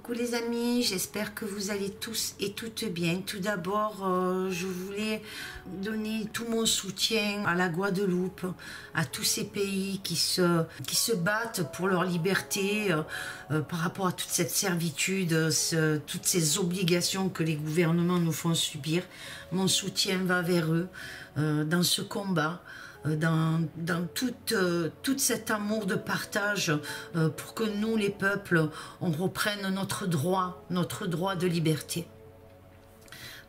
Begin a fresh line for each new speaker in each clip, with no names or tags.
Coucou les amis, j'espère que vous allez tous et toutes bien. Tout d'abord, je voulais donner tout mon soutien à la Guadeloupe, à tous ces pays qui se battent pour leur liberté par rapport à toute cette servitude, toutes ces obligations que les gouvernements nous font subir. Mon soutien va vers eux dans ce combat. Dans tout cet amour de partage pour que nous, les peuples, on reprenne notre droit de liberté.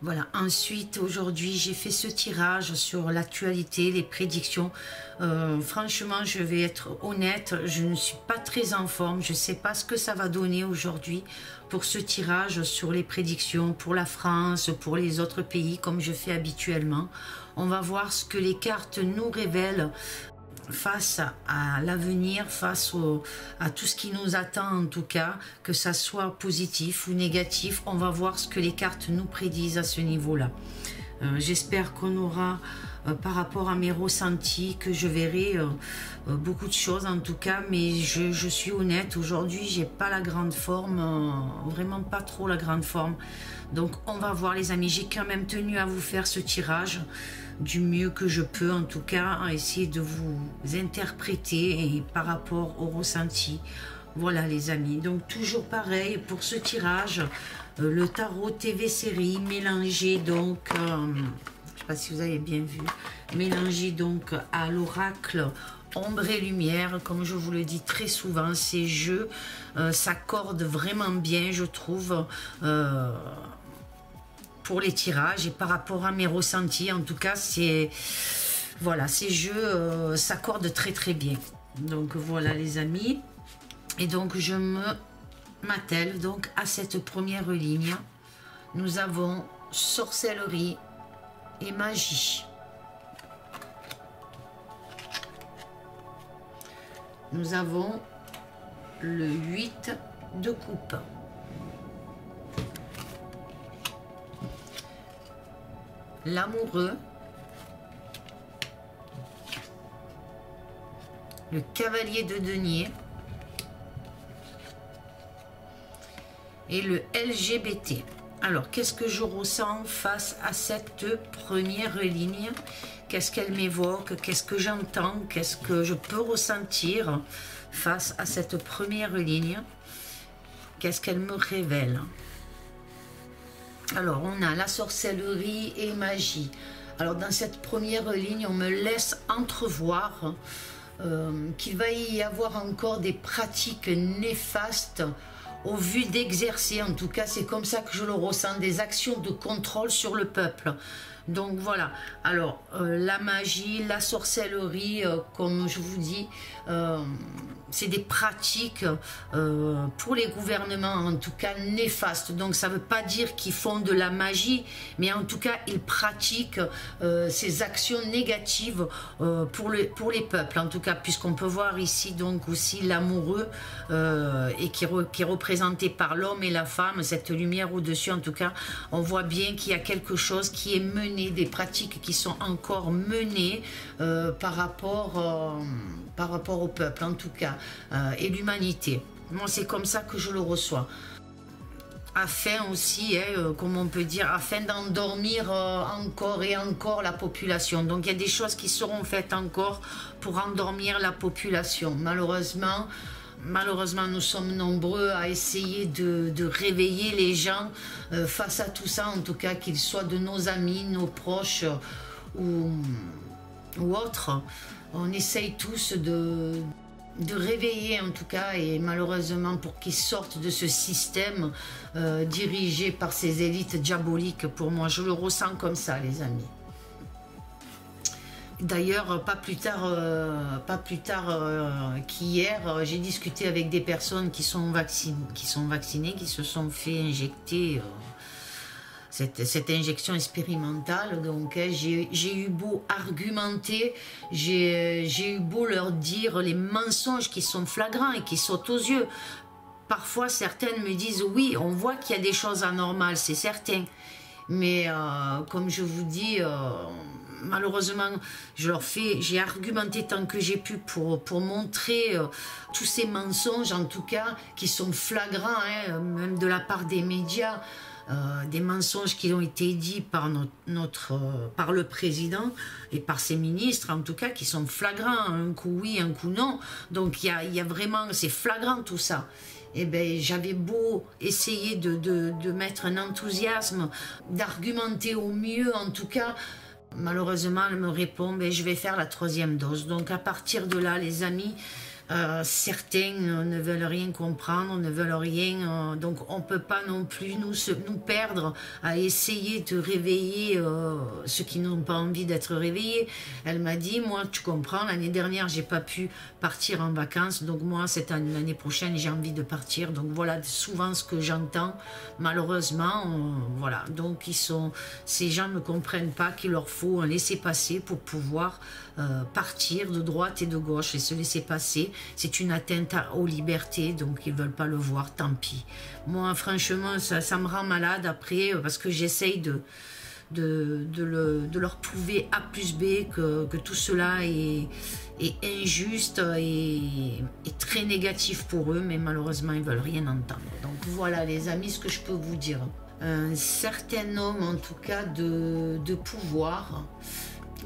Voilà, ensuite, aujourd'hui, j'ai fait ce tirage sur l'actualité, les prédictions. Franchement, je vais être honnête, je ne suis pas très en forme. Je ne sais pas ce que ça va donner aujourd'hui pour ce tirage sur les prédictions pour la France, pour les autres pays, comme je fais habituellement. On va voir ce que les cartes nous révèlent face à l'avenir, face à tout ce qui nous attend en tout cas, que ça soit positif ou négatif. On va voir ce que les cartes nous prédisent à ce niveau-là. J'espère qu'on aura, par rapport à mes ressentis, que je verrai beaucoup de choses en tout cas, mais je suis honnête, aujourd'hui j'ai pas la grande forme, vraiment pas trop la grande forme. Donc on va voir les amis, j'ai quand même tenu à vous faire ce tirage du mieux que je peux, en tout cas, à essayer de vous interpréter et par rapport au ressenti. Voilà les amis, donc toujours pareil pour ce tirage, le tarot TV série mélangé donc, je ne sais pas si vous avez bien vu, mélangé donc à l'oracle ombre et lumière. Comme je vous le dis très souvent, ces jeux s'accordent vraiment bien, je trouve, pour les tirages et par rapport à mes ressentis. En tout cas, voilà, ces jeux s'accordent très bien. Donc voilà les amis, et donc je m'attelle donc à cette première ligne. Nous avons sorcellerie et magie. Nous avons le 8 de coupe. L'amoureux, le cavalier de denier et le LGBT. Alors, qu'est-ce que je ressens face à cette première ligne? Qu'est-ce qu'elle m'évoque? Qu'est-ce que j'entends? Qu'est-ce que je peux ressentir face à cette première ligne? Qu'est-ce qu'elle me révèle? Alors, on a la sorcellerie et magie. Alors, dans cette première ligne, on me laisse entrevoir qu'il va y avoir encore des pratiques néfastes au vu d'exercer. En tout cas, c'est comme ça que je le ressens, des actions de contrôle sur le peuple. Donc voilà, alors la magie, la sorcellerie, comme je vous dis, c'est des pratiques pour les gouvernements en tout cas néfastes. Donc ça ne veut pas dire qu'ils font de la magie, mais en tout cas ils pratiquent ces actions négatives pour les peuples. En tout cas, puisqu'on peut voir ici donc aussi l'amoureux et qui est représenté par l'homme et la femme, cette lumière au-dessus. En tout cas, on voit bien qu'il y a quelque chose qui est mené, des pratiques qui sont encore menées par rapport au peuple en tout cas, et l'humanité. Moi c'est comme ça que je le reçois, afin aussi, comme on peut dire, afin d'endormir encore et encore la population. Donc il y a des choses qui seront faites encore pour endormir la population. Malheureusement, nous sommes nombreux à essayer de réveiller les gens face à tout ça, en tout cas, qu'ils soient de nos amis, nos proches ou autres. On essaye tous de réveiller, en tout cas, et malheureusement, pour qu'ils sortent de ce système dirigé par ces élites diaboliques. Pour moi, je le ressens comme ça, les amis. D'ailleurs, pas plus tard qu'hier, j'ai discuté avec des personnes qui sont vaccinées, qui se sont fait injecter cette injection expérimentale. Donc j'ai eu beau argumenter, j'ai eu beau leur dire les mensonges qui sont flagrants et qui sautent aux yeux. Parfois certaines me disent oui, on voit qu'il y a des choses anormales, c'est certain, mais comme je vous dis, malheureusement, j'ai argumenté tant que j'ai pu pour montrer tous ces mensonges, en tout cas, qui sont flagrants, hein, même de la part des médias, des mensonges qui ont été dits par par le président et par ses ministres, en tout cas, qui sont flagrants, un coup oui, un coup non. Donc il y a vraiment, c'est flagrant tout ça. Eh ben, j'avais beau essayer de mettre un enthousiasme, d'argumenter au mieux, en tout cas, malheureusement, elle me répond, ben, je vais faire la 3e dose. Donc à partir de là, les amis, certains ne veulent rien comprendre, ne veulent rien, donc on ne peut pas non plus nous perdre à essayer de réveiller ceux qui n'ont pas envie d'être réveillés. Elle m'a dit, moi tu comprends, l'année dernière j'ai pas pu partir en vacances, donc moi l'année prochaine j'ai envie de partir. Donc voilà souvent ce que j'entends, malheureusement, voilà. Donc ces gens ne comprennent pas qu'il leur faut un laisser-passer pour pouvoir partir de droite et de gauche et se laisser passer. C'est une atteinte aux libertés, donc ils ne veulent pas le voir, tant pis. Moi, franchement, ça me rend malade après, parce que j'essaye de leur prouver A plus B que tout cela est injuste et très négatif pour eux, mais malheureusement, ils ne veulent rien entendre. Donc voilà, les amis, ce que je peux vous dire. Un certain homme, en tout cas, de pouvoir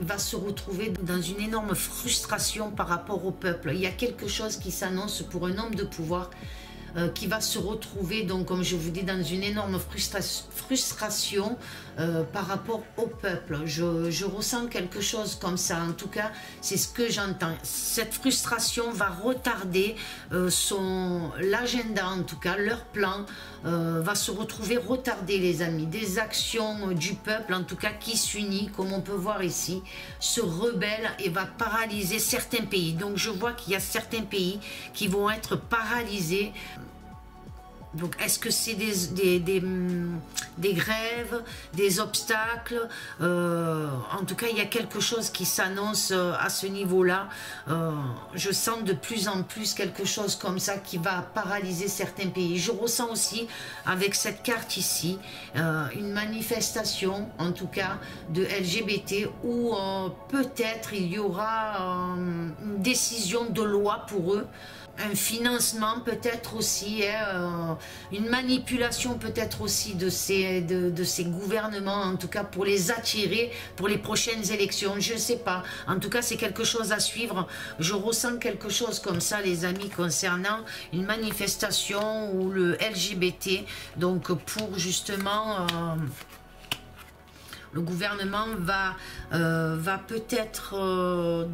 va se retrouver dans une énorme frustration par rapport au peuple. Il y a quelque chose qui s'annonce pour un homme de pouvoir qui va se retrouver, donc comme je vous dis, dans une énorme frustration par rapport au peuple. Je ressens quelque chose comme ça, en tout cas, c'est ce que j'entends. Cette frustration va retarder l'agenda, en tout cas, leur plan va se retrouver retardé, les amis. Des actions du peuple, en tout cas, qui s'unit, comme on peut voir ici, se rebelle et va paralyser certains pays. Donc je vois qu'il y a certains pays qui vont être paralysés. Donc, est-ce que c'est des grèves, des obstacles? En tout cas, il y a quelque chose qui s'annonce à ce niveau-là. Je sens de plus en plus quelque chose comme ça qui va paralyser certains pays. Je ressens aussi, avec cette carte ici, une manifestation, en tout cas, de LGBT où peut-être il y aura une décision de loi pour eux. Un financement peut-être aussi, une manipulation peut-être aussi de ces gouvernements, en tout cas pour les attirer pour les prochaines élections, je ne sais pas. En tout cas, c'est quelque chose à suivre. Je ressens quelque chose comme ça, les amis, concernant une manifestation ou le LGBT, donc pour justement... le gouvernement va peut-être...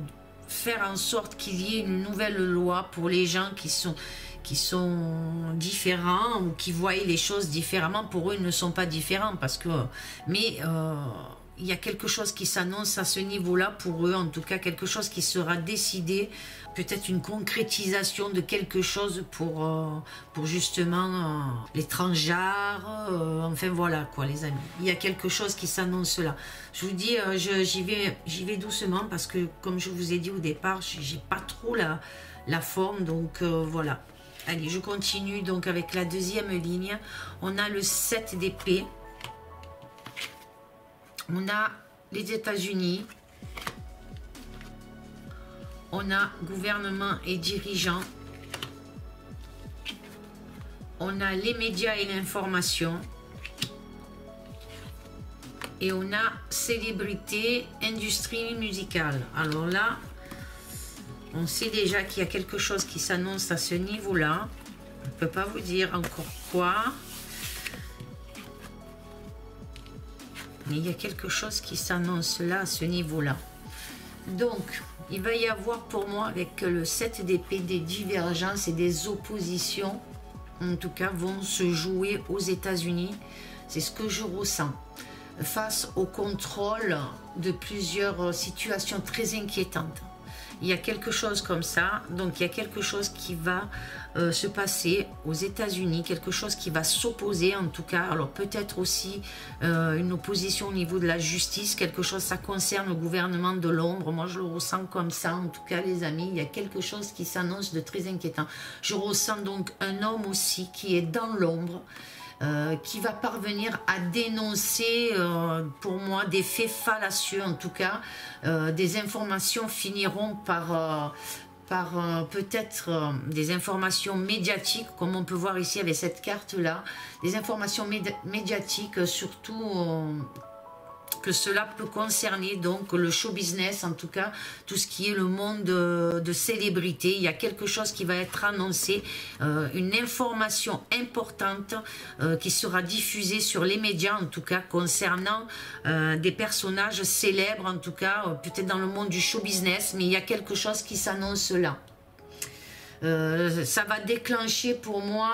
faire en sorte qu'il y ait une nouvelle loi pour les gens qui sont différents ou qui voient les choses différemment. Pour eux, ils ne sont pas différents parce que... Mais il y a quelque chose qui s'annonce à ce niveau-là pour eux, en tout cas quelque chose qui sera décidé, peut-être une concrétisation de quelque chose pour justement les transgenres, enfin voilà quoi les amis. Il y a quelque chose qui s'annonce là. Je vous dis, j'y vais doucement parce que comme je vous ai dit au départ, j'ai pas trop la forme, donc voilà. Allez, je continue donc avec la deuxième ligne. On a le 7 d'épée. On a les États-Unis. On a gouvernement et dirigeants. On a les médias et l'information. Et on a célébrité, industrie musicale. Alors là, on sait déjà qu'il y a quelque chose qui s'annonce à ce niveau-là. Je ne peux pas vous dire encore quoi. Mais il y a quelque chose qui s'annonce là, à ce niveau-là. Donc, il va y avoir pour moi, avec le 7 d'épée, des divergences et des oppositions, en tout cas, vont se jouer aux États-Unis. C'est ce que je ressens. Face au contrôle de plusieurs situations très inquiétantes. Il y a quelque chose comme ça, donc il y a quelque chose qui va se passer aux États-Unis, quelque chose qui va s'opposer en tout cas, alors peut-être aussi une opposition au niveau de la justice, quelque chose, ça concerne le gouvernement de l'ombre, moi je le ressens comme ça en tout cas les amis, il y a quelque chose qui s'annonce de très inquiétant. Je ressens donc un homme aussi qui est dans l'ombre, qui va parvenir à dénoncer, pour moi, des faits fallacieux, en tout cas. Des informations finiront par peut-être des informations médiatiques, comme on peut voir ici avec cette carte-là, des informations médiatiques, surtout que cela peut concerner donc le show business, en tout cas tout ce qui est le monde de célébrité. Il y a quelque chose qui va être annoncé, une information importante qui sera diffusée sur les médias, en tout cas concernant des personnages célèbres, en tout cas peut-être dans le monde du show business, mais il y a quelque chose qui s'annonce là. Ça va déclencher pour moi,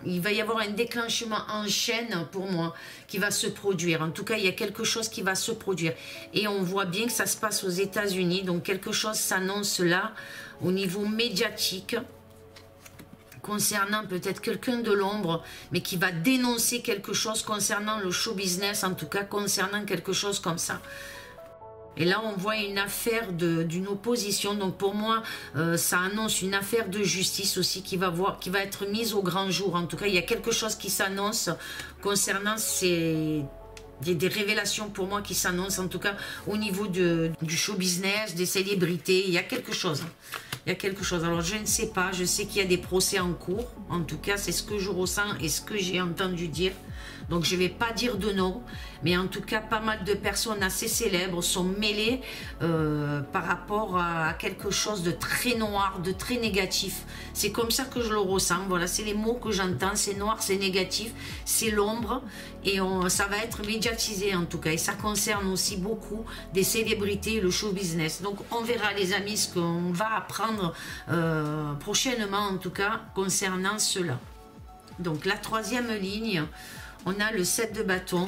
il va y avoir un déclenchement en chaîne pour moi qui va se produire. En tout cas, il y a quelque chose qui va se produire. Et on voit bien que ça se passe aux États-Unis, donc quelque chose s'annonce là au niveau médiatique concernant peut-être quelqu'un de l'ombre, mais qui va dénoncer quelque chose concernant le show business, en tout cas concernant quelque chose comme ça. Et là, on voit une affaire d'une opposition. Donc, pour moi, ça annonce une affaire de justice aussi qui va être mise au grand jour. En tout cas, il y a quelque chose qui s'annonce concernant des révélations pour moi qui s'annoncent, en tout cas, au niveau du show business, des célébrités. Il y a quelque chose. Il y a quelque chose. Alors, je ne sais pas. Je sais qu'il y a des procès en cours. En tout cas, c'est ce que je ressens et ce que j'ai entendu dire. Donc, je ne vais pas dire de nom, mais en tout cas, pas mal de personnes assez célèbres sont mêlées par rapport à quelque chose de très noir, de très négatif. C'est comme ça que je le ressens. Voilà, c'est les mots que j'entends. C'est noir, c'est négatif, c'est l'ombre. Et ça va être médiatisé, en tout cas. Et ça concerne aussi beaucoup des célébrités, le show business. Donc, on verra, les amis, ce qu'on va apprendre prochainement, en tout cas, concernant cela. Donc, la troisième ligne... On a le 7 de bâton.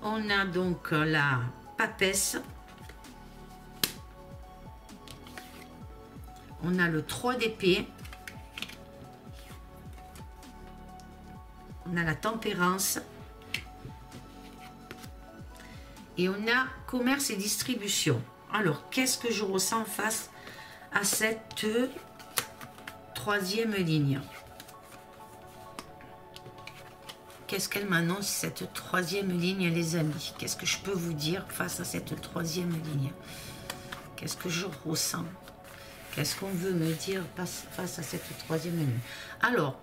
On a donc la papesse. On a le 3 d'épée. On a la tempérance. Et on a commerce et distribution. Alors, qu'est-ce que je ressens face à cette troisième ligne? Qu'est-ce qu'elle m'annonce, cette troisième ligne, les amis? Qu'est-ce que je peux vous dire face à cette troisième ligne? Qu'est-ce que je ressens? Qu'est-ce qu'on veut me dire face à cette troisième ligne? Alors,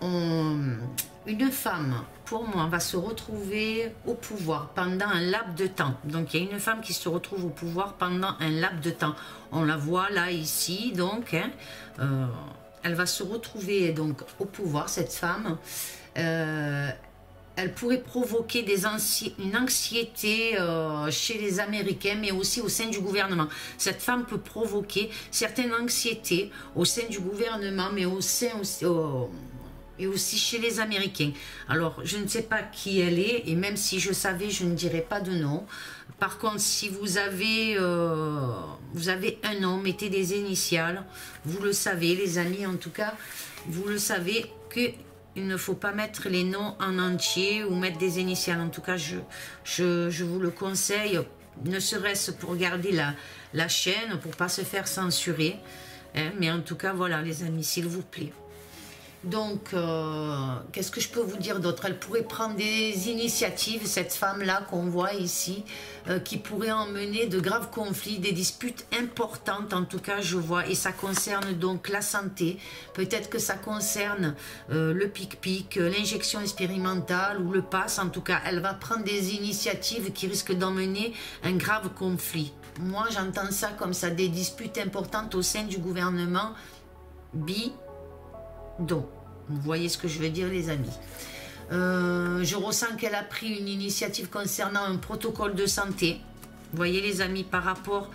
une femme, pour moi, va se retrouver au pouvoir pendant un laps de temps. Donc, il y a une femme qui se retrouve au pouvoir pendant un laps de temps. On la voit là, ici, donc, hein, elle va se retrouver donc au pouvoir, cette femme. Elle pourrait provoquer une anxiété chez les Américains, mais aussi au sein du gouvernement. Cette femme peut provoquer certaines anxiétés au sein du gouvernement, mais au sein aussi, et aussi chez les Américains. Alors, je ne sais pas qui elle est, et même si je savais, je ne dirais pas de nom. Par contre, si vous avez un nom, mettez des initiales. Vous le savez, les amis, en tout cas, vous le savez qu'il ne faut pas mettre les noms en entier ou mettre des initiales. En tout cas, je vous le conseille, ne serait-ce pour garder la chaîne, pour ne pas se faire censurer. Hein, mais en tout cas, voilà, les amis, s'il vous plaît. Donc, qu'est-ce que je peux vous dire d'autre? Elle pourrait prendre des initiatives, cette femme-là qu'on voit ici, qui pourrait emmener de graves conflits, des disputes importantes, en tout cas, je vois. Et ça concerne donc la santé. Peut-être que ça concerne le pic-pic, l'injection expérimentale ou le pass. En tout cas, elle va prendre des initiatives qui risquent d'emmener un grave conflit. Moi, j'entends ça comme ça, des disputes importantes au sein du gouvernement. Donc, vous voyez ce que je veux dire, les amis. Je ressens qu'elle a pris une initiative concernant un protocole de santé. Vous voyez, les amis, par rapport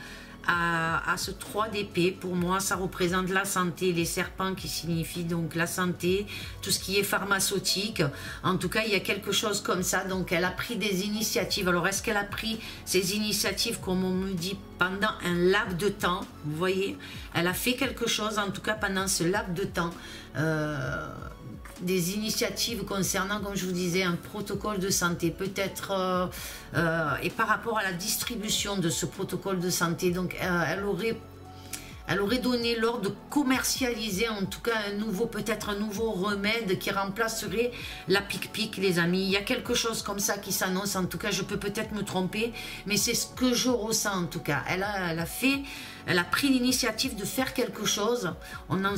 à ce 3 d'épée, pour moi, ça représente la santé, les serpents qui signifient donc la santé, tout ce qui est pharmaceutique. En tout cas, il y a quelque chose comme ça. Donc, elle a pris des initiatives. Alors, est-ce qu'elle a pris ces initiatives, comme on me dit, pendant un laps de temps? Vous voyez, elle a fait quelque chose, en tout cas, pendant ce laps de temps. Des initiatives concernant, comme je vous disais, un protocole de santé, peut-être, et par rapport à la distribution de ce protocole de santé. Donc, elle aurait Elle aurait donné l'ordre de commercialiser en tout cas peut-être un nouveau remède qui remplacerait la pique-pique, les amis. Il y a quelque chose comme ça qui s'annonce, en tout cas je peux peut-être me tromper, mais c'est ce que je ressens en tout cas. Elle a pris l'initiative de faire quelque chose, on le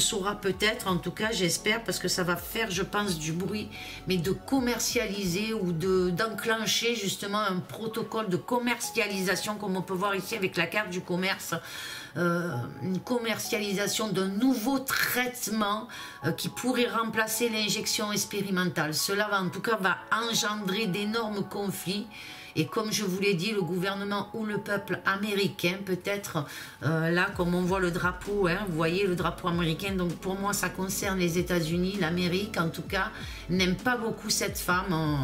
saura peut-être, en tout cas j'espère, parce que ça va faire je pense du bruit, mais de commercialiser ou d'enclencher justement un protocole de commercialisation comme on peut voir ici avec la carte du commerce. Une commercialisation d'un nouveau traitement qui pourrait remplacer l'injection expérimentale. Cela va en tout cas engendrer d'énormes conflits. Et comme je vous l'ai dit, le gouvernement ou le peuple américain, peut-être, là, comme on voit le drapeau, hein, vous voyez le drapeau américain, donc pour moi, ça concerne les États-Unis, l'Amérique, en tout cas, n'aime pas beaucoup cette femme.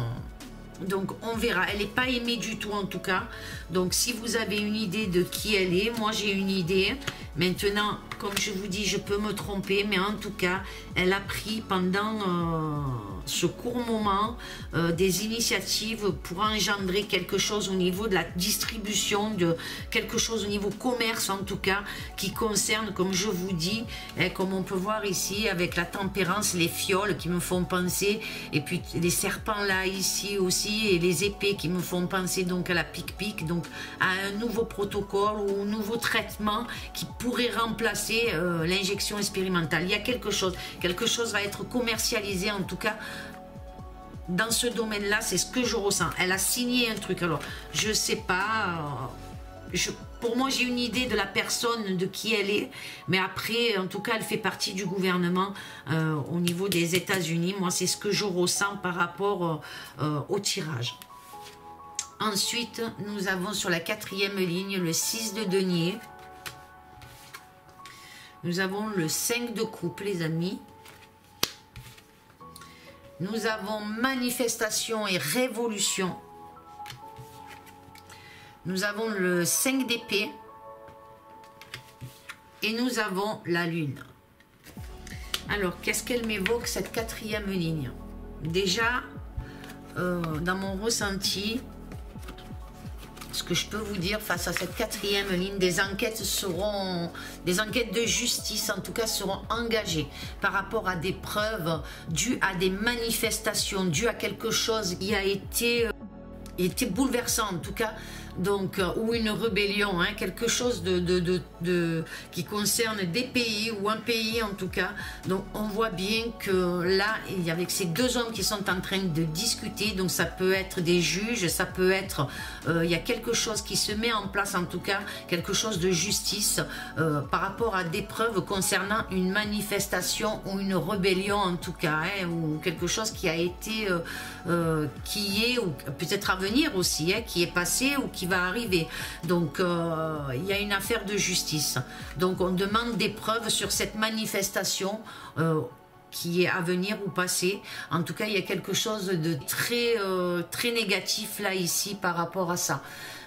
Donc, on verra. Elle n'est pas aimée du tout, en tout cas. Donc, si vous avez une idée de qui elle est, moi, j'ai une idée. Maintenant, comme je vous dis, je peux me tromper, mais en tout cas, elle a pris pendant ce court moment des initiatives pour engendrer quelque chose au niveau de la distribution, de quelque chose au niveau commerce en tout cas, qui concerne, comme je vous dis, comme on peut voir ici avec la tempérance, les fioles qui me font penser, et puis les serpents là ici aussi, et les épées qui me font penser donc à la pique-pique, donc à un nouveau protocole ou un nouveau traitement qui pourrait remplacer l'injection expérimentale. Il y a quelque chose va être commercialisé en tout cas dans ce domaine-là, c'est ce que je ressens. Elle a signé un truc, alors je sais pas, pour moi j'ai une idée de la personne, de qui elle est, mais après en tout cas elle fait partie du gouvernement au niveau des États-Unis. Moi c'est ce que je ressens par rapport au tirage. Ensuite nous avons sur la 4e ligne le 6 de denier. Nous avons le 5 de coupe, les amis. Nous avons manifestation et révolution. Nous avons le 5 d'épée. Et nous avons la lune. Alors, qu'est-ce qu'elle m'évoque, cette 4e ligne? Déjà, dans mon ressenti, ce que je peux vous dire face à cette 4e ligne, des enquêtes de justice en tout cas seront engagées par rapport à des preuves dues à des manifestations, dues à quelque chose qui a été bouleversant en tout cas, donc ou une rébellion, hein, quelque chose qui concerne des pays ou un pays en tout cas. Donc on voit bien que là, il y a avec ces deux hommes qui sont en train de discuter, donc ça peut être des juges, ça peut être, il y a quelque chose qui se met en place en tout cas, quelque chose de justice par rapport à des preuves concernant une manifestation ou une rébellion en tout cas, hein, ou quelque chose qui a été, qui est, ou peut-être à venir aussi, hein, qui est passé ou qui va arriver. Donc il y a une affaire de justice. Donc on demande des preuves sur cette manifestation qui est à venir ou passé. En tout cas, il y a quelque chose de très négatif là ici par rapport à ça.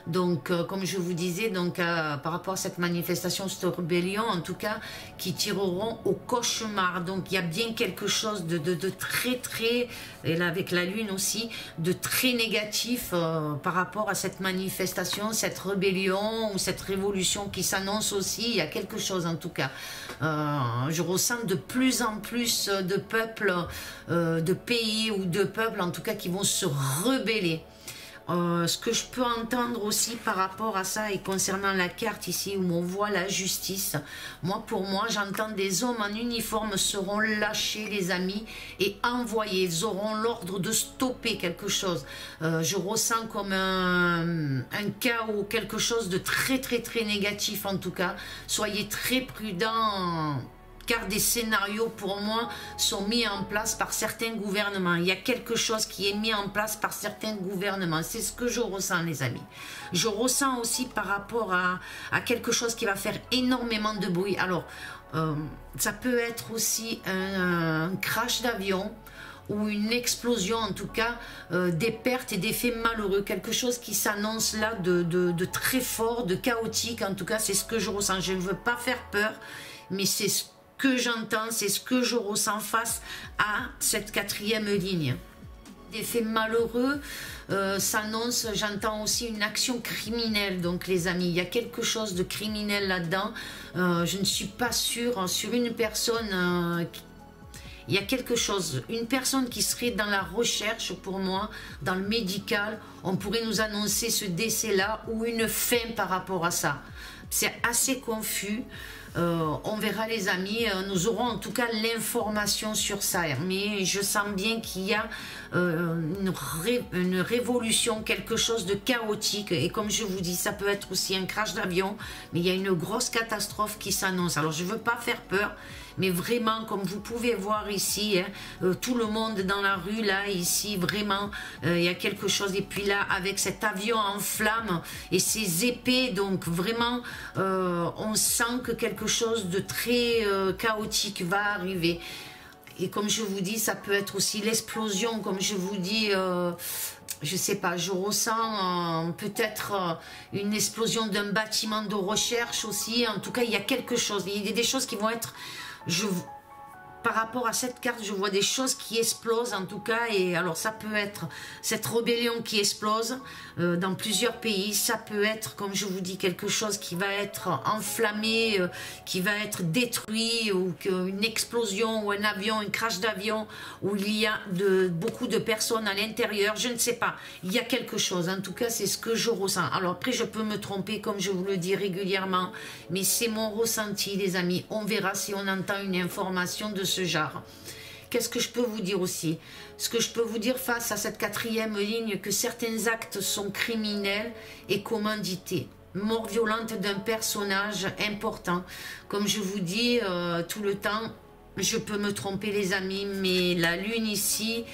Donc, comme je vous disais, donc par rapport à cette manifestation, cette rébellion, en tout cas, qui tireront au cauchemar. Donc, il y a bien quelque chose de très, et là avec la lune aussi, de très négatif par rapport à cette manifestation, cette rébellion ou cette révolution qui s'annonce aussi. Il y a quelque chose en tout cas. Je ressens de plus en plus de peuples, de pays ou de peuples en tout cas qui vont se rebeller. Ce que je peux entendre aussi par rapport à ça et concernant la carte ici où on voit la justice, pour moi j'entends des hommes en uniforme seront lâchés les amis et envoyés, ils auront l'ordre de stopper quelque chose. Je ressens comme un chaos, quelque chose de très négatif en tout cas. Soyez très prudents, car des scénarios pour moi sont mis en place par certains gouvernements. Il y a quelque chose qui est mis en place par certains gouvernements. C'est ce que je ressens les amis. Je ressens aussi par rapport à quelque chose qui va faire énormément de bruit. Alors, ça peut être aussi un crash d'avion ou une explosion en tout cas, des pertes et des faits malheureux, quelque chose qui s'annonce là de très fort, de chaotique en tout cas, c'est ce que je ressens. Je ne veux pas faire peur, mais c'est ce que j'entends, c'est ce que je ressens face à cette 4e ligne. Des faits malheureux s'annoncent, j'entends aussi une action criminelle, donc les amis, il y a quelque chose de criminel là-dedans. Je ne suis pas sûre, sur une personne, il y a quelque chose, une personne qui serait dans la recherche pour moi, dans le médical, on pourrait nous annoncer ce décès-là ou une fin par rapport à ça. C'est assez confus. On verra les amis, nous aurons en tout cas l'information sur ça, mais je sens bien qu'il y a une révolution, quelque chose de chaotique, et comme je vous dis, ça peut être aussi un crash d'avion, mais il y a une grosse catastrophe qui s'annonce. Alors je ne veux pas faire peur, mais vraiment, comme vous pouvez voir ici, tout le monde dans la rue, là, ici, vraiment, il y a quelque chose. Et puis là, avec cet avion en flammes et ces épées, donc vraiment, on sent que quelque chose de très chaotique va arriver. Et comme je vous dis, ça peut être aussi l'explosion, comme je vous dis... je sais pas, je ressens peut-être une explosion d'un bâtiment de recherche aussi. En tout cas, il y a quelque chose. Il y a des choses qui vont être... Par rapport à cette carte, je vois des choses qui explosent en tout cas. Et alors ça peut être cette rébellion qui explose dans plusieurs pays. Ça peut être, comme je vous dis, quelque chose qui va être enflammé, qui va être détruit, ou une explosion, ou un avion, un crash d'avion, où il y a beaucoup de personnes à l'intérieur. Je ne sais pas. Il y a quelque chose. En tout cas, c'est ce que je ressens. Alors après, je peux me tromper, comme je vous le dis régulièrement. Mais c'est mon ressenti, les amis. On verra si on entend une information de ce genre. Qu'est-ce que je peux vous dire aussi? Ce que je peux vous dire face à cette quatrième ligne, que certains actes sont criminels et commandités. Mort violente d'un personnage important. Comme je vous dis tout le temps, je peux me tromper les amis, mais la lune ici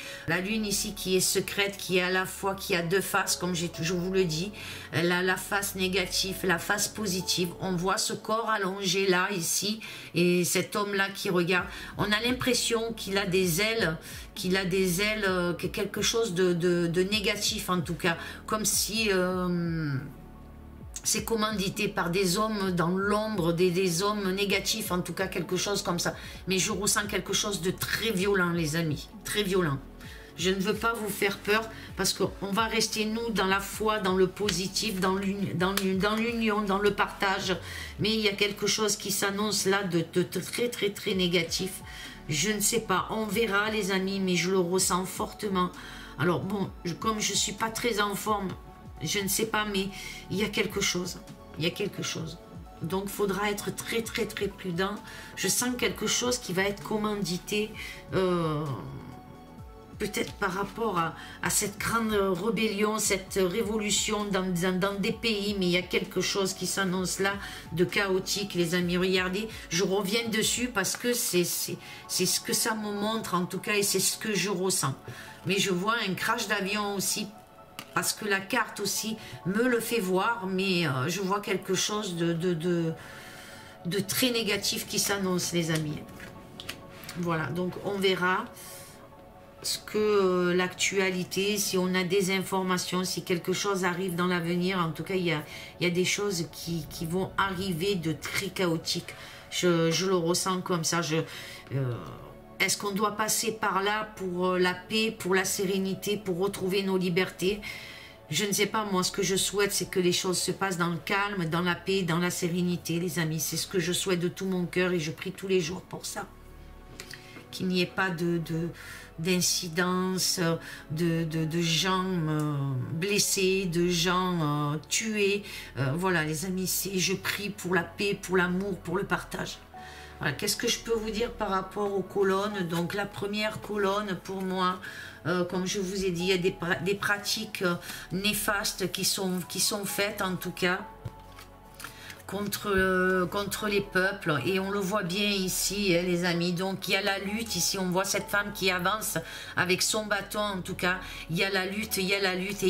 qui est secrète, qui est à la fois, qui a deux faces, comme j'ai toujours vous le dis, la face négative, la face positive. On voit ce corps allongé là, ici, et cet homme-là qui regarde. On a l'impression qu'il a des ailes, quelque chose de négatif en tout cas, comme si... c'est commandité par des hommes dans l'ombre, des hommes négatifs, en tout cas quelque chose comme ça. Mais je ressens quelque chose de très violent, les amis, très violent. Je ne veux pas vous faire peur, parce qu'on va rester, nous, dans la foi, dans le positif, dans l'union, dans le partage. Mais il y a quelque chose qui s'annonce là de très, très, très négatif. Je ne sais pas, on verra, les amis, mais je le ressens fortement. Alors bon, comme je ne suis pas très en forme, je ne sais pas, mais il y a quelque chose. Il y a quelque chose. Donc, il faudra être très, très, très prudent. Je sens quelque chose qui va être commandité, peut-être par rapport à cette grande rébellion, cette révolution dans des pays. Mais il y a quelque chose qui s'annonce là de chaotique, les amis. Regardez, je reviens dessus parce que c'est ce que ça me montre, en tout cas, et c'est ce que je ressens. Mais je vois un crash d'avion aussi, parce que la carte aussi me le fait voir, mais je vois quelque chose de très négatif qui s'annonce, les amis. Voilà, donc on verra ce que l'actualité, si on a des informations, si quelque chose arrive dans l'avenir. En tout cas, il y a des choses qui vont arriver de très chaotiques. Je le ressens comme ça. Est-ce qu'on doit passer par là pour la paix, pour la sérénité, pour retrouver nos libertés? Je ne sais pas, moi, ce que je souhaite, c'est que les choses se passent dans le calme, dans la paix, dans la sérénité, les amis. C'est ce que je souhaite de tout mon cœur et je prie tous les jours pour ça. Qu'il n'y ait pas d'incidence, de gens blessés, de gens tués. Voilà, les amis, je prie pour la paix, pour l'amour, pour le partage. Voilà, qu'est-ce que je peux vous dire par rapport aux colonnes? Donc la première colonne, pour moi, comme je vous ai dit, il y a des pratiques néfastes qui sont faites, en tout cas, contre les peuples, et on le voit bien ici, hein, les amis. Donc il y a la lutte ici, on voit cette femme qui avance avec son bâton. En tout cas, il y a la lutte, et il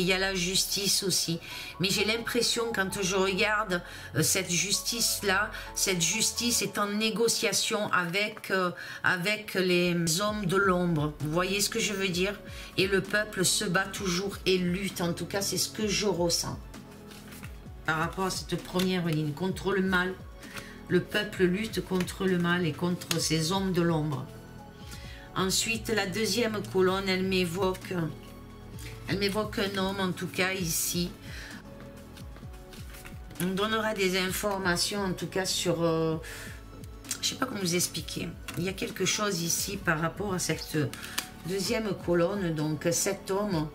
y a la justice aussi. Mais j'ai l'impression, quand je regarde cette justice là, cette justice est en négociation avec les hommes de l'ombre. Vous voyez ce que je veux dire? Et le peuple se bat toujours et lutte. En tout cas, c'est ce que je ressens par rapport à cette première ligne, contre le mal. Le peuple lutte contre le mal et contre ces hommes de l'ombre. Ensuite, la deuxième colonne, elle m'évoque Elle m'évoque un homme, en tout cas, ici. On donnera des informations, en tout cas, sur... je ne sais pas comment vous expliquer. Il y a quelque chose ici par rapport à cette deuxième colonne. Donc, cet homme...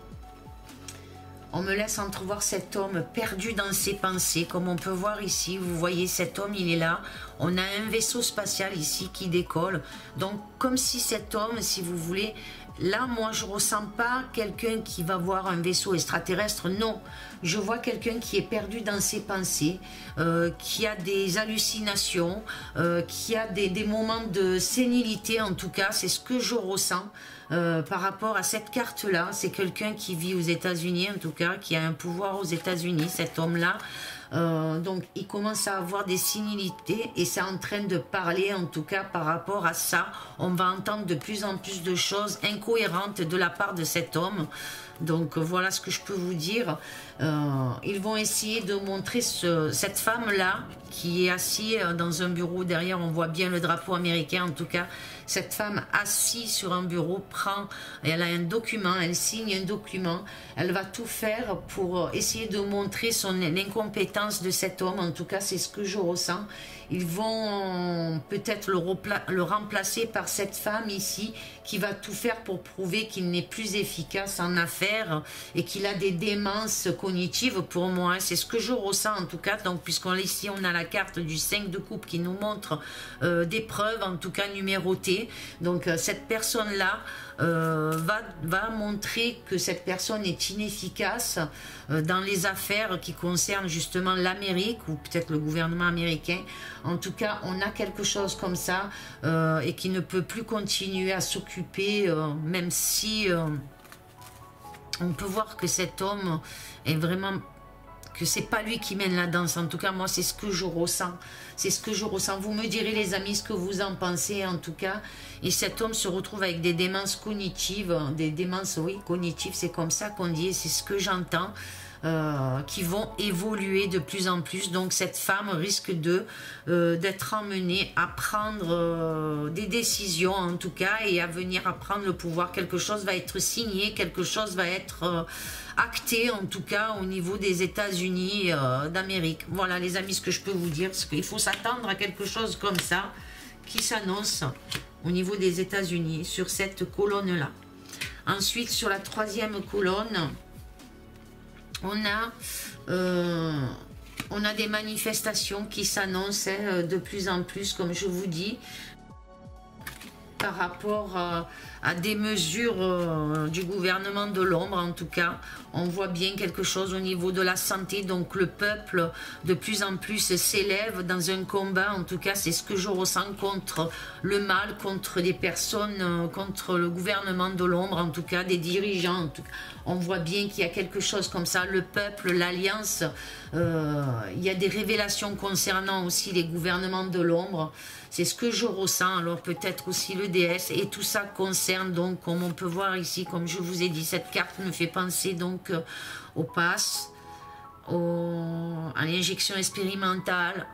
On me laisse entrevoir cet homme perdu dans ses pensées, comme on peut voir ici. Vous voyez, cet homme, il est là. On a un vaisseau spatial ici qui décolle. Donc, comme si cet homme, si vous voulez... Là, moi, je ne ressens pas quelqu'un qui va voir un vaisseau extraterrestre. Non, je vois quelqu'un qui est perdu dans ses pensées, qui a des hallucinations, qui a des moments de sénilité, en tout cas. C'est ce que je ressens par rapport à cette carte-là. C'est quelqu'un qui vit aux États-Unis, en tout cas, qui a un pouvoir aux États-Unis, cet homme-là. Donc il commence à avoir des sénilités et c'est en train de parler, en tout cas par rapport à ça. On va entendre de plus en plus de choses incohérentes de la part de cet homme. Donc voilà ce que je peux vous dire. Ils vont essayer de montrer cette femme-là qui est assise dans un bureau. Derrière, on voit bien le drapeau américain. En tout cas, cette femme assise sur un bureau elle a un document, elle signe un document. Elle va tout faire pour essayer de montrer l'incompétence de cet homme. En tout cas, c'est ce que je ressens. Ils vont peut-être le remplacer par cette femme ici qui va tout faire pour prouver qu'il n'est plus efficace en affaires et qu'il a des démences cognitives pour moi. C'est ce que je ressens en tout cas. Donc, ici on a la carte du 5 de coupe qui nous montre des preuves, en tout cas numérotées. Donc, cette personne-là va montrer que cette personne est inefficace dans les affaires qui concernent justement l'Amérique ou peut-être le gouvernement américain. En tout cas, on a quelque chose comme ça et qui ne peut plus continuer à s'occuper, même si on peut voir que cet homme est vraiment... que c'est pas lui qui mène la danse. En tout cas, moi, c'est ce que je ressens. C'est ce que je ressens. Vous me direz, les amis, ce que vous en pensez, en tout cas. Et cet homme se retrouve avec des démences cognitives. Des démences, oui, cognitives, c'est comme ça qu'on dit. C'est ce que j'entends. Qui vont évoluer de plus en plus. Donc, cette femme risque d'être emmenée à prendre des décisions, en tout cas, et à venir à prendre le pouvoir. Quelque chose va être signé, quelque chose va être... acté en tout cas au niveau des États-Unis d'Amérique. Voilà les amis, ce que je peux vous dire, c'est qu'il faut s'attendre à quelque chose comme ça qui s'annonce au niveau des États-Unis sur cette colonne-là. Ensuite, sur la troisième colonne, on a des manifestations qui s'annoncent de plus en plus, comme je vous dis, par rapport à des mesures du gouvernement de l'ombre. En tout cas, on voit bien quelque chose au niveau de la santé. Donc le peuple de plus en plus s'élève dans un combat. En tout cas, c'est ce que je ressens contre le mal, contre des personnes, contre le gouvernement de l'ombre, en tout cas des dirigeants. En tout cas, on voit bien qu'il y a quelque chose comme ça. Le peuple, l'alliance, il y a des révélations concernant aussi les gouvernements de l'ombre. C'est ce que je ressens. Alors peut-être aussi le DS, et tout ça concerne donc, comme on peut voir ici, comme je vous ai dit, cette carte me fait penser donc au pass, à l'injection expérimentale,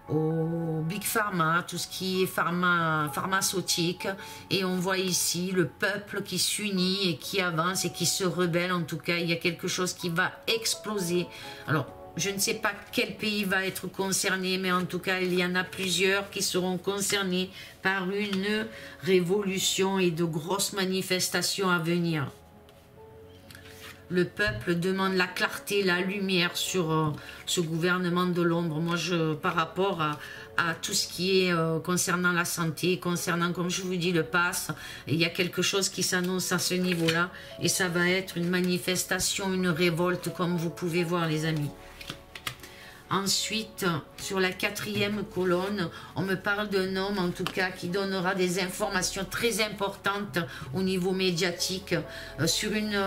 au Big Pharma, tout ce qui est pharmaceutique. Et on voit ici le peuple qui s'unit et qui avance et qui se rebelle. En tout cas, il y a quelque chose qui va exploser. Alors, je ne sais pas quel pays va être concerné, mais en tout cas, il y en a plusieurs qui seront concernés par une révolution et de grosses manifestations à venir. Le peuple demande la clarté, la lumière sur ce gouvernement de l'ombre. Moi, par rapport à tout ce qui est concernant la santé, concernant, comme je vous dis, le pass, il y a quelque chose qui s'annonce à ce niveau-là. Et ça va être une manifestation, une révolte, comme vous pouvez voir, les amis. Ensuite, sur la quatrième colonne, on me parle d'un homme, en tout cas, qui donnera des informations très importantes au niveau médiatique sur une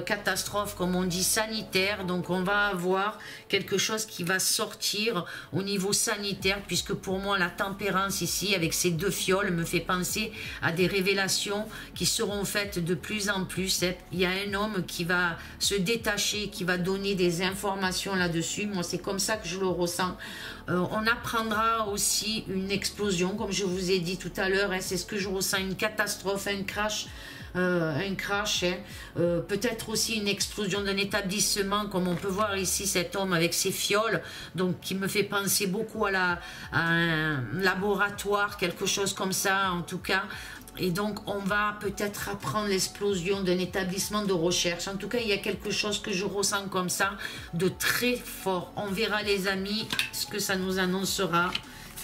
catastrophe, comme on dit, sanitaire. Donc, on va avoir quelque chose qui va sortir au niveau sanitaire, puisque pour moi, la tempérance ici, avec ces deux fioles, me fait penser à des révélations qui seront faites de plus en plus. Il y a un homme qui va se détacher, qui va donner des informations là-dessus. Moi, c'est comme ça que je le ressens. On apprendra aussi une explosion, comme je vous ai dit tout à l'heure, hein, c'est ce que je ressens, une catastrophe, un crash un crash, hein. Peut-être aussi une explosion d'un établissement, comme on peut voir ici cet homme avec ses fioles, donc qui me fait penser beaucoup à un laboratoire, quelque chose comme ça en tout cas. Et donc, on va peut-être apprendre l'explosion d'un établissement de recherche. En tout cas, il y a quelque chose que je ressens comme ça, de très fort. On verra, les amis, ce que ça nous annoncera.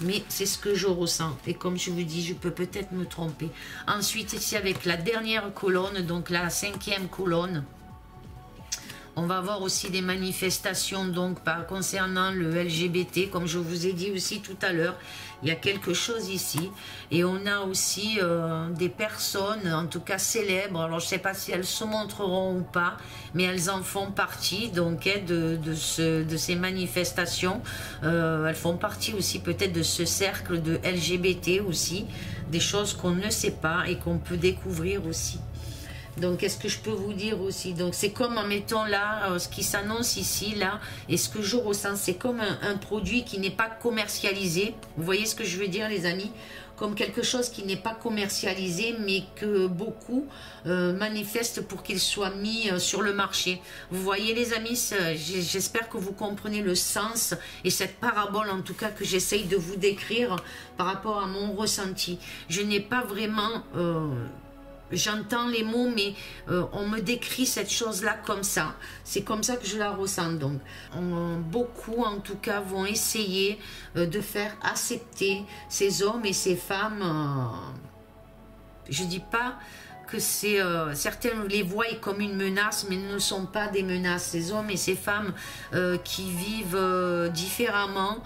Mais c'est ce que je ressens. Et comme je vous dis, je peux peut-être me tromper. Ensuite, ici, avec la dernière colonne, donc la 5e colonne, on va avoir aussi des manifestations donc concernant le LGBT, comme je vous ai dit aussi tout à l'heure. Il y a quelque chose ici. Et on a aussi des personnes, en tout cas célèbres. Alors je ne sais pas si elles se montreront ou pas, mais elles en font partie donc de ces manifestations. Elles font partie aussi peut-être de ce cercle de LGBT aussi. Des choses qu'on ne sait pas et qu'on peut découvrir aussi. Donc, qu'est-ce que je peux vous dire aussi? Donc, c'est comme, en mettant là, ce qui s'annonce ici, là, et ce que je ressens, c'est comme un produit qui n'est pas commercialisé. Vous voyez ce que je veux dire, les amis? Comme quelque chose qui n'est pas commercialisé, mais que beaucoup manifestent pour qu'il soit mis sur le marché. Vous voyez, les amis, j'espère que vous comprenez le sens et cette parabole, en tout cas, que j'essaye de vous décrire par rapport à mon ressenti. Je n'ai pas vraiment... J'entends les mots, mais on me décrit cette chose-là comme ça. C'est comme ça que je la ressens. Donc, beaucoup, en tout cas, vont essayer de faire accepter ces hommes et ces femmes. Je ne dis pas que c'est... certains les voient comme une menace, mais ne sont pas des menaces. Ces hommes et ces femmes qui vivent différemment...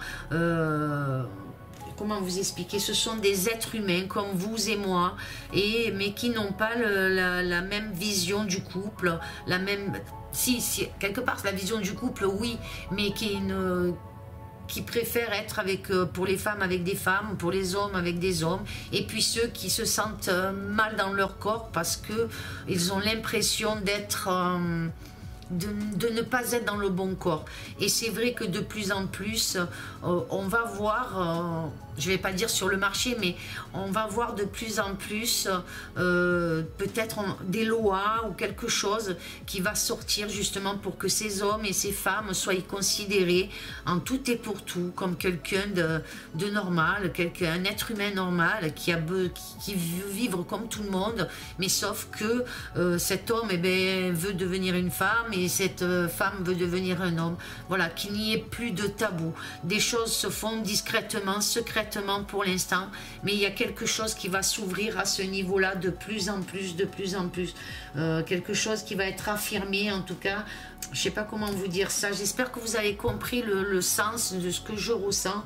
comment vous expliquer, ce sont des êtres humains comme vous et moi, mais qui n'ont pas la même vision du couple, la même... Si, quelque part, la vision du couple, oui, mais qui préfèrent être avec, pour les femmes avec des femmes, pour les hommes avec des hommes, et puis ceux qui se sentent mal dans leur corps parce qu'ils ont l'impression d'être... de ne pas être dans le bon corps. Et c'est vrai que de plus en plus, on va voir, je ne vais pas dire sur le marché, mais on va voir de plus en plus peut-être des lois ou quelque chose qui va sortir justement pour que ces hommes et ces femmes soient considérés en tout et pour tout comme quelqu'un de normal, un être humain normal qui veut vivre comme tout le monde, mais sauf que cet homme veut devenir une femme et cette femme veut devenir un homme. Voilà, qu'il n'y ait plus de tabou. Des choses se font discrètement, secrètement pour l'instant, mais il y a quelque chose qui va s'ouvrir à ce niveau-là de plus en plus, de plus en plus. Quelque chose qui va être affirmé, en tout cas. Je ne sais pas comment vous dire ça. J'espère que vous avez compris le sens de ce que je ressens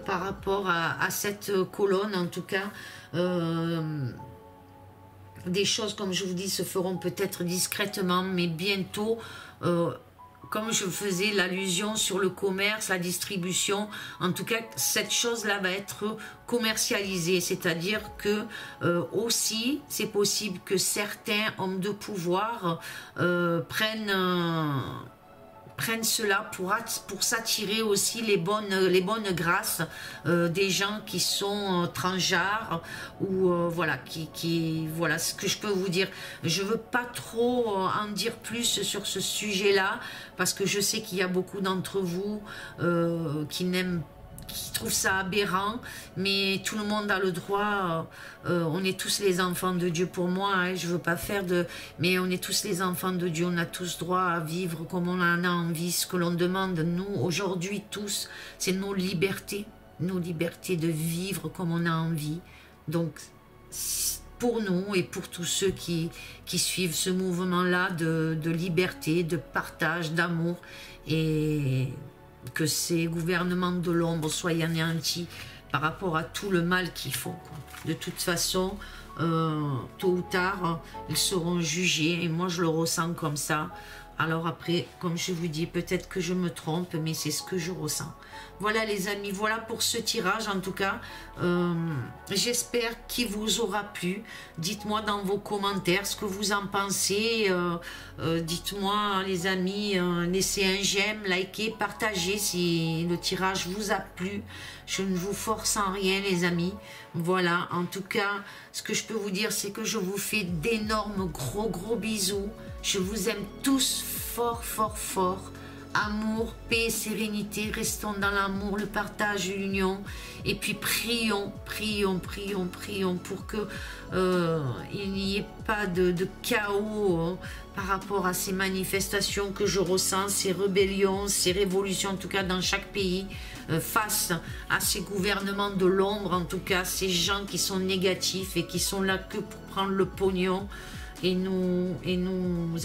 par rapport à cette colonne, en tout cas. Des choses, comme je vous dis, se feront peut-être discrètement, mais bientôt, comme je faisais l'allusion sur le commerce, la distribution, en tout cas, cette chose-là va être commercialisée, c'est-à-dire que aussi, c'est possible que certains hommes de pouvoir prennent cela pour s'attirer aussi les bonnes grâces des gens qui sont transgenres ou voilà, voilà ce que je peux vous dire. Je veux pas trop en dire plus sur ce sujet-là parce que je sais qu'il y a beaucoup d'entre vous qui trouvent ça aberrant, mais tout le monde a le droit, on est tous les enfants de Dieu pour moi, hein, je veux pas faire mais on est tous les enfants de Dieu, on a tous droit à vivre comme on en a envie. Ce que l'on demande, nous, aujourd'hui, tous, c'est nos libertés de vivre comme on a envie. Donc, pour nous et pour tous ceux qui suivent ce mouvement-là de liberté, de partage, d'amour, et que ces gouvernements de l'ombre soient anéantis par rapport à tout le mal qu'ils font, quoi. De toute façon, tôt ou tard, ils seront jugés, et moi je le ressens comme ça. Alors après, comme je vous dis, peut-être que je me trompe, mais c'est ce que je ressens. Voilà les amis, voilà pour ce tirage en tout cas. J'espère qu'il vous aura plu. Dites-moi dans vos commentaires ce que vous en pensez. Dites-moi les amis, laissez un j'aime, likez, partagez si le tirage vous a plu. Je ne vous force en rien les amis. Voilà, en tout cas, ce que je peux vous dire, c'est que je vous fais d'énormes gros bisous. Je vous aime tous fort, fort, fort. Amour, paix, sérénité, restons dans l'amour, le partage, l'union. Et puis prions pour que il n'y ait pas de chaos par rapport à ces manifestations que je ressens, ces rébellions, ces révolutions, en tout cas dans chaque pays, face à ces gouvernements de l'ombre, en tout cas ces gens qui sont négatifs et qui sont là que pour prendre le pognon. Et nous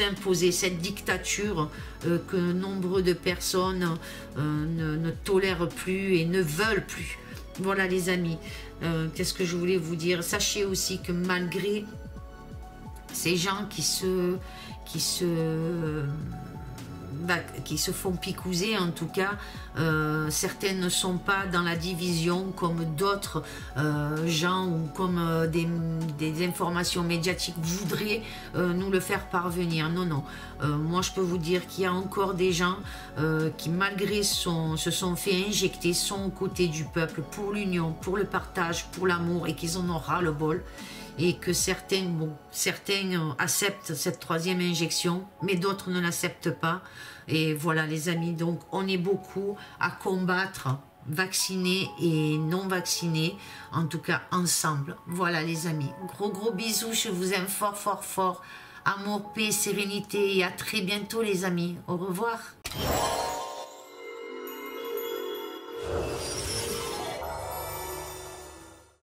imposer cette dictature que nombre de personnes ne tolèrent plus et ne veulent plus. Voilà les amis, qu'est-ce que je voulais vous dire? Sachez aussi que malgré ces gens qui se font picouser, en tout cas, certaines ne sont pas dans la division comme d'autres gens ou comme des informations médiatiques voudraient nous le faire parvenir. Non, non. Moi, je peux vous dire qu'il y a encore des gens qui, malgré se sont fait injecter, sont aux côtés du peuple pour l'union, pour le partage, pour l'amour et qu'ils en ont ras le bol. Et que certains acceptent cette troisième injection, mais d'autres ne l'acceptent pas. Et voilà les amis, donc on est beaucoup à combattre, vaccinés et non vaccinés, en tout cas ensemble. Voilà les amis, gros bisous, je vous aime fort, fort, fort. Amour, paix, sérénité et à très bientôt les amis. Au revoir.